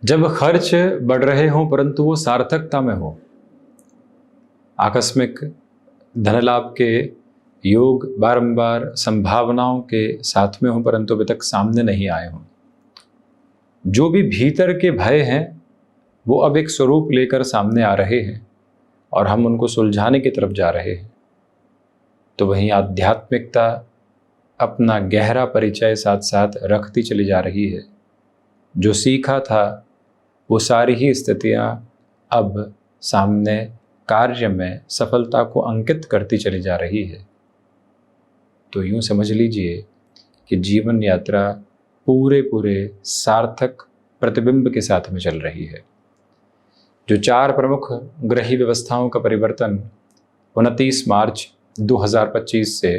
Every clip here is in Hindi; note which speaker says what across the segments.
Speaker 1: जब खर्च बढ़ रहे हों परंतु वो सार्थकता में हो, आकस्मिक धन लाभ के योग बारंबार संभावनाओं के साथ में हों परंतु अभी तक सामने नहीं आए हों, जो भी भीतर के भय हैं वो अब एक स्वरूप लेकर सामने आ रहे हैं और हम उनको सुलझाने की तरफ जा रहे हैं, तो वहीं आध्यात्मिकता अपना गहरा परिचय साथ साथ रखती चली जा रही है। जो सीखा था वो सारी ही स्थितियाँ अब सामने कार्य में सफलता को अंकित करती चली जा रही है। तो यूँ समझ लीजिए कि जीवन यात्रा पूरे सार्थक प्रतिबिंब के साथ में चल रही है। जो 4 प्रमुख ग्रही व्यवस्थाओं का परिवर्तन 29 मार्च 2025 से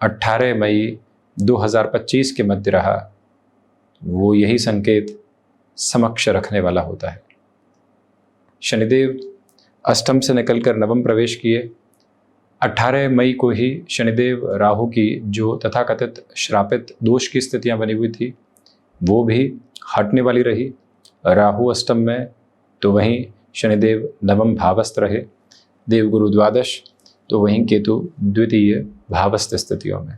Speaker 1: 18 मई 2025 के मध्य रहा, वो यही संकेत समक्ष रखने वाला होता है। शनिदेव अष्टम से निकलकर नवम प्रवेश किए। 18 मई को ही शनिदेव राहु की जो तथाकथित श्रापित दोष की स्थितियां बनी हुई थी वो भी हटने वाली रही। राहु अष्टम में तो वहीं शनिदेव नवम भावस्थ रहे, देवगुरु द्वादश तो वहीं केतु द्वितीय भावस्थ स्थितियों में।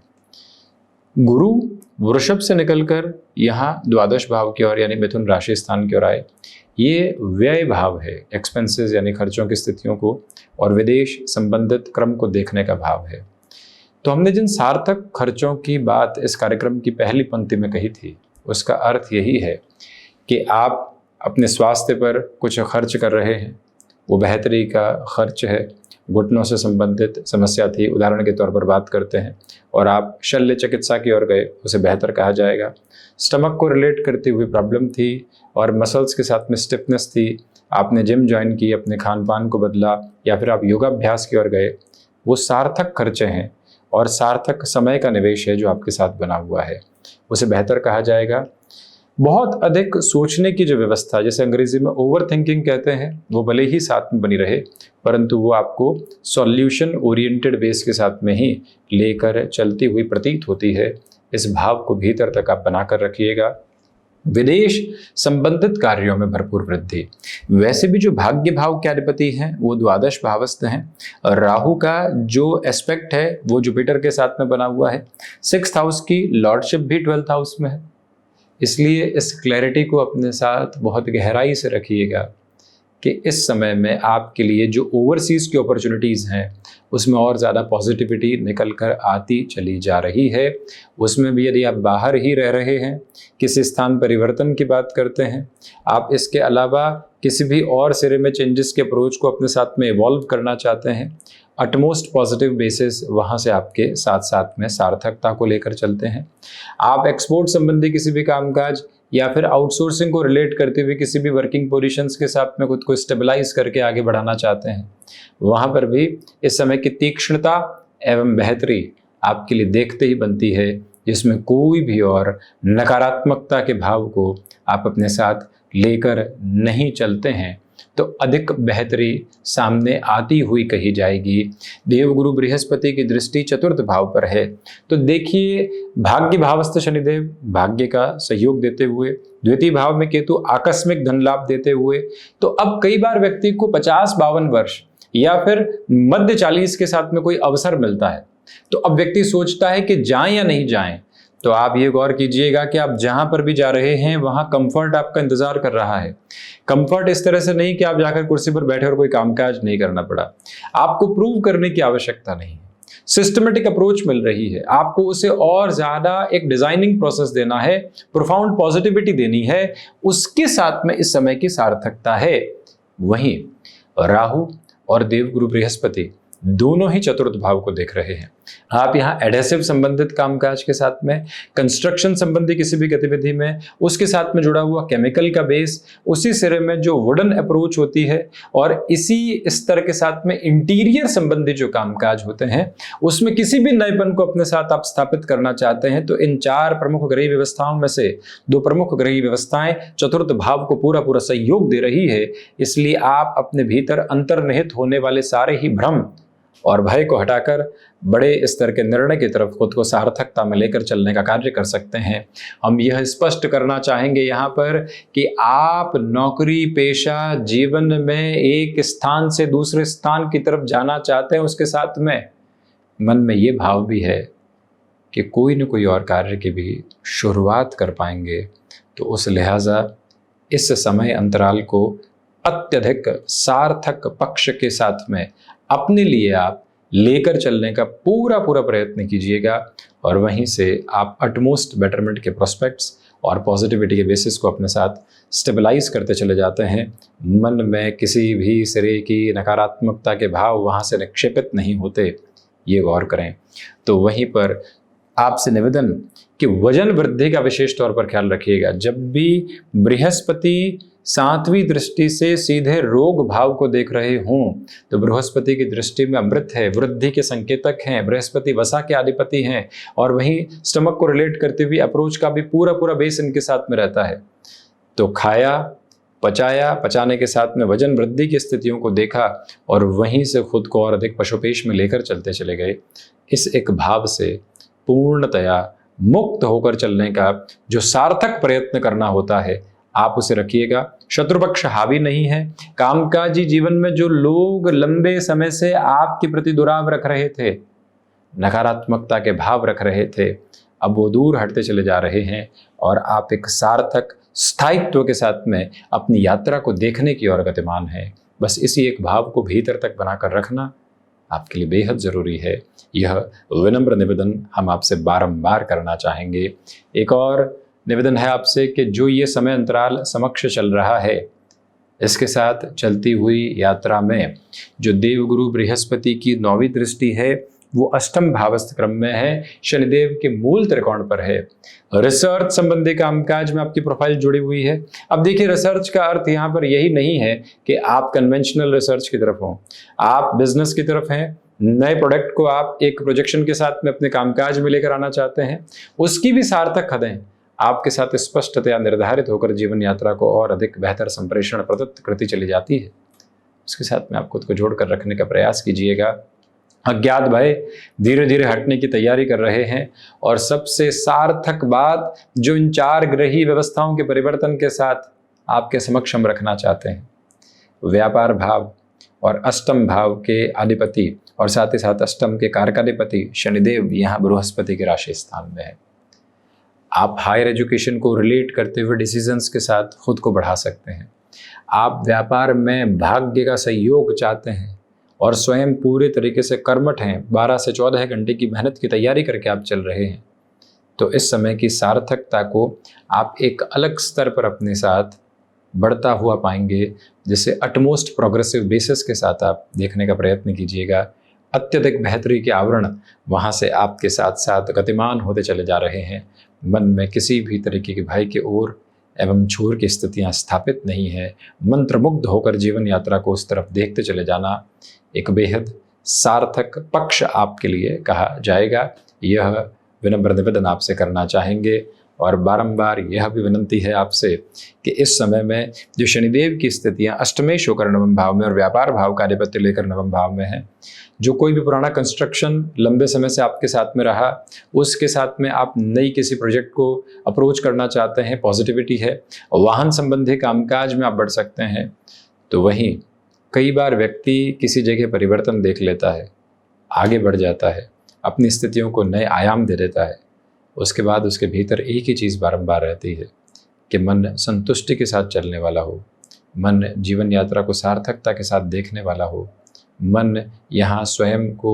Speaker 1: गुरु वृषभ से निकलकर यहाँ द्वादश भाव की ओर यानी मिथुन राशि स्थान की ओर आए। ये व्यय भाव है, एक्सपेंसेस यानी खर्चों की स्थितियों को और विदेश संबंधित क्रम को देखने का भाव है। तो हमने जिन सार्थक खर्चों की बात इस कार्यक्रम की पहली पंक्ति में कही थी उसका अर्थ यही है कि आप अपने स्वास्थ्य पर कुछ खर्च कर रहे हैं, वो बेहतरी का खर्च है, घुटनों से संबंधित समस्या थी उदाहरण के तौर पर बात करते हैं और आप शल्य चिकित्सा की ओर गए, उसे बेहतर कहा जाएगा। स्टमक को रिलेट करती हुई प्रॉब्लम थी और मसल्स के साथ में स्टिफनेस थी, आपने जिम ज्वाइन की, अपने खान पान को बदला या फिर आप योगाभ्यास की ओर गए, वो सार्थक खर्चे हैं और सार्थक समय का निवेश है जो आपके साथ बना हुआ है, उसे बेहतर कहा जाएगा। बहुत अधिक सोचने की जो व्यवस्था, जैसे अंग्रेजी में ओवर थिंकिंग कहते हैं, वो भले ही साथ में बनी रहे परंतु वो आपको सॉल्यूशन ओरिएंटेड बेस के साथ में ही लेकर चलती हुई प्रतीत होती है। इस भाव को भीतर तक आप बनाकर रखिएगा। विदेश संबंधित कार्यों में भरपूर वृद्धि। वैसे भी जो भाग्य भाव के अधिपति हैं वो द्वादश भावस्थ हैं और राहु का जो एस्पेक्ट है वो जुपिटर के साथ में बना हुआ है। 6th हाउस की लॉर्डशिप भी 12th हाउस में है, इसलिए इस क्लैरिटी को अपने साथ बहुत गहराई से रखिएगा कि इस समय में आपके लिए जो ओवरसीज़ की अपॉर्चुनिटीज़ हैं उसमें और ज़्यादा पॉजिटिविटी निकल कर आती चली जा रही है। उसमें भी यदि आप बाहर ही रह रहे हैं, किसी स्थान परिवर्तन की बात करते हैं, आप इसके अलावा किसी भी और सिरे में चेंजेस के अप्रोच को अपने साथ में इवॉल्व करना चाहते हैं, अटमोस्ट पॉजिटिव बेसिस वहाँ से आपके साथ साथ में सार्थकता को लेकर चलते हैं। आप एक्सपोर्ट संबंधी किसी भी कामकाज या फिर आउटसोर्सिंग को रिलेट करते हुए किसी भी वर्किंग पोजीशंस के साथ में खुद को स्टेबलाइज करके आगे बढ़ाना चाहते हैं, वहाँ पर भी इस समय की तीक्ष्णता एवं बेहतरी आपके लिए देखते ही बनती है, जिसमें कोई भी और नकारात्मकता के भाव को आप अपने साथ लेकर नहीं चलते हैं तो अधिक बेहतरी सामने आती हुई कही जाएगी। देवगुरु बृहस्पति की दृष्टि 4th भाव पर है, तो देखिए भाग्य भावस्थ शनिदेव भाग्य का सहयोग देते हुए, 2य भाव में केतु आकस्मिक धन लाभ देते हुए, तो अब कई बार व्यक्ति को 50-52 वर्ष या फिर मध्य 40 के साथ में कोई अवसर मिलता है तो अब व्यक्ति सोचता है कि जाएं या नहीं जाएं। तो आप ये गौर कीजिएगा कि आप जहां पर भी जा रहे हैं वहां कंफर्ट आपका इंतजार कर रहा है। कंफर्ट इस तरह से नहीं कि आप जाकर कुर्सी पर बैठे और कोई कामकाज नहीं करना पड़ा, आपको प्रूव करने की आवश्यकता नहीं है, सिस्टमेटिक अप्रोच मिल रही है, आपको उसे और ज्यादा एक डिजाइनिंग प्रोसेस देना है, प्रोफाउंड पॉजिटिविटी देनी है, उसके साथ में इस समय की सार्थकता है। वहीं राहु और देवगुरु बृहस्पति दोनों ही 4th भाव को देख रहे हैं। आप यहाँ एडहेसिव संबंधित कामकाज के साथ में, कंस्ट्रक्शन संबंधी किसी भी गतिविधि में, उसके साथ में जुड़ा हुआ केमिकल का बेस, उसी सिरे में जो वुडन अप्रोच होती है और इसी स्तर के साथ में इंटीरियर संबंधी जो कामकाज होते हैं उसमें किसी भी नएपन को अपने साथ आप स्थापित करना चाहते हैं तो इन 4 प्रमुख ग्रही व्यवस्थाओं में से 2 प्रमुख ग्रही व्यवस्थाएं 4th भाव को पूरा सहयोग दे रही है। इसलिए आप अपने भीतर अंतर्निहित होने वाले सारे ही भ्रम और भय को हटाकर बड़े स्तर के निर्णय की तरफ खुद को सार्थकता में लेकर चलने का कार्य कर सकते हैं। हम यह स्पष्ट करना चाहेंगे यहाँ पर कि आप नौकरी पेशा जीवन में एक स्थान से दूसरे स्थान की तरफ जाना चाहते हैं, उसके साथ में मन में ये भाव भी है कि कोई न कोई और कार्य की भी शुरुआत कर पाएंगे। तो उस लिहाजा इस समय अंतराल को अत्यधिक सार्थक पक्ष के साथ में अपने लिए आप लेकर चलने का पूरा प्रयत्न कीजिएगा, और वहीं से आप अटमोस्ट बेटरमेंट के प्रोस्पेक्ट्स और पॉजिटिविटी के बेसिस को अपने साथ स्टेबलाइज करते चले जाते हैं। मन में किसी भी सिरे की नकारात्मकता के भाव वहाँ से निक्षेपित नहीं होते, ये गौर करें। तो वहीं पर आपसे निवेदन कि वजन वृद्धि का विशेष तौर पर ख्याल रखिएगा। जब भी बृहस्पति 7वीं दृष्टि से सीधे रोग भाव को देख रहे हों, तो बृहस्पति की दृष्टि में अमृत है, वृद्धि के संकेतक हैं, बृहस्पति वसा के अधिपति हैं, और वहीं स्टमक को रिलेट करते हुए अप्रोच का भी पूरा बेस इनके साथ में रहता है। तो खाया, पचाया, पचाने के साथ में वजन वृद्धि की स्थितियों को देखा और वहीं से खुद को और अधिक पशुपेश में लेकर चलते चले गए। इस एक भाव से पूर्णतया मुक्त होकर चलने का जो सार्थक प्रयत्न करना होता है, आप उसे रखिएगा। शत्रुपक्ष हावी नहीं है। कामकाजी जीवन में जो लोग लंबे समय से आपके प्रति दुराव रख रहे थे, नकारात्मकता के भाव रख रहे थे, अब वो दूर हटते चले जा रहे हैं और आप एक सार्थक स्थायित्व के साथ में अपनी यात्रा को देखने की ओर गतिमान है। बस इसी एक भाव को भीतर तक बनाकर रखना आपके लिए बेहद ज़रूरी है। यह विनम्र निवेदन हम आपसे बारंबार करना चाहेंगे। एक और निवेदन है आपसे कि जो ये समय अंतराल समक्ष चल रहा है, इसके साथ चलती हुई यात्रा में जो देवगुरु बृहस्पति की 9वीं दृष्टि है वो अष्टम भावस्थ क्रम में है, शनिदेव के मूल त्रिकोण पर है। रिसर्च संबंधी कामकाज में आपकी प्रोफाइल जुड़ी हुई है। अब देखिए, रिसर्च का अर्थ यहाँ पर यही नहीं है कि आप कन्वेंशनल रिसर्च की तरफ हों, आप बिजनेस की तरफ हैं, नए प्रोडक्ट को आप एक प्रोजेक्शन के साथ में अपने कामकाज में लेकर आना चाहते हैं, उसकी भी सार्थक हदें आपके साथ स्पष्टतया निर्धारित होकर जीवन यात्रा को और अधिक बेहतर संप्रेषण प्रदत्त करती चली जाती है। उसके साथ में आप खुद को जोड़कर रखने का प्रयास कीजिएगा। अज्ञात भय धीरे धीरे हटने की तैयारी कर रहे हैं, और सबसे सार्थक बात जो इन 4 ग्रही व्यवस्थाओं के परिवर्तन के साथ आपके समक्ष हम रखना चाहते हैं, व्यापार भाव और अष्टम भाव के अधिपति और साथ ही साथ अष्टम के कारकाधिपति शनिदेव यहाँ बृहस्पति के राशि स्थान में है। आप हायर एजुकेशन को रिलेट करते हुए डिसीजंस के साथ खुद को बढ़ा सकते हैं। आप व्यापार में भाग्य का सहयोग चाहते हैं और स्वयं पूरे तरीके से कर्मठ हैं, 12 से 14 घंटे की मेहनत की तैयारी करके आप चल रहे हैं, तो इस समय की सार्थकता को आप एक अलग स्तर पर अपने साथ बढ़ता हुआ पाएंगे, जिसे अटमोस्ट प्रोग्रेसिव बेसिस के साथ आप देखने का प्रयत्न कीजिएगा। अत्यधिक बेहतरी के आवरण वहाँ से आपके साथ साथ गतिमान होते चले जा रहे हैं। मन में किसी भी तरीके के भय की ओर एवं छोर की स्थितियाँ स्थापित नहीं है। मंत्रमुग्ध होकर जीवन यात्रा को उस तरफ देखते चले जाना एक बेहद सार्थक पक्ष आपके लिए कहा जाएगा। यह विनम्र निवेदन आपसे करना चाहेंगे, और बारंबार यह भी विनंती है आपसे कि इस समय में जो शनिदेव की स्थितियां अष्टमेश होकर नवम भाव में और व्यापार भाव का आधिपत्य लेकर नवम भाव में है, जो कोई भी पुराना कंस्ट्रक्शन लंबे समय से आपके साथ में रहा, उसके साथ में आप नई किसी प्रोजेक्ट को अप्रोच करना चाहते हैं, पॉजिटिविटी है, वाहन संबंधी कामकाज में आप बढ़ सकते हैं। तो वहीं कई बार व्यक्ति किसी जगह परिवर्तन देख लेता है, आगे बढ़ जाता है, अपनी स्थितियों को नए आयाम दे देता है, उसके बाद उसके भीतर एक ही चीज़ बारंबार रहती है कि मन संतुष्टि के साथ चलने वाला हो, मन जीवन यात्रा को सार्थकता के साथ देखने वाला हो, मन यहाँ स्वयं को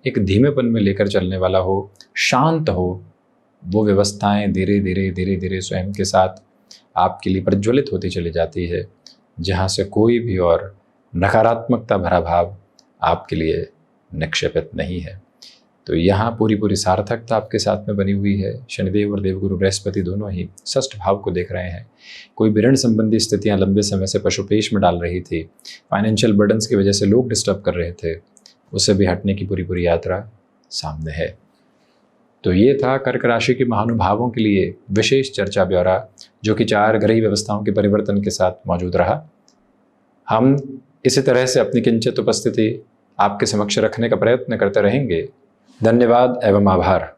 Speaker 1: एक धीमेपन में लेकर चलने वाला हो, शांत हो। वो व्यवस्थाएं धीरे धीरे स्वयं के साथ आपके लिए प्रज्वलित होती चली जाती है, जहाँ से कोई भी और नकारात्मकता भरा भाव आपके लिए निक्षेपित नहीं है। तो यहाँ पूरी सार्थकता आपके साथ में बनी हुई है। शनिदेव और देवगुरु बृहस्पति दोनों ही षष्ठ भाव को देख रहे हैं। कोई भी ऋण संबंधी स्थितियाँ लंबे समय से पशुपेश में डाल रही थी, फाइनेंशियल बर्डन्स की वजह से लोग डिस्टर्ब कर रहे थे, उससे भी हटने की पूरी यात्रा सामने है। तो ये था कर्क राशि के महानुभावों के लिए विशेष चर्चा ब्यौरा, जो कि 4 ग्रही व्यवस्थाओं के परिवर्तन के साथ मौजूद रहा। हम इसी तरह से अपनी किंचित उपस्थिति आपके समक्ष रखने का प्रयत्न करते रहेंगे। धन्यवाद एवं आभार।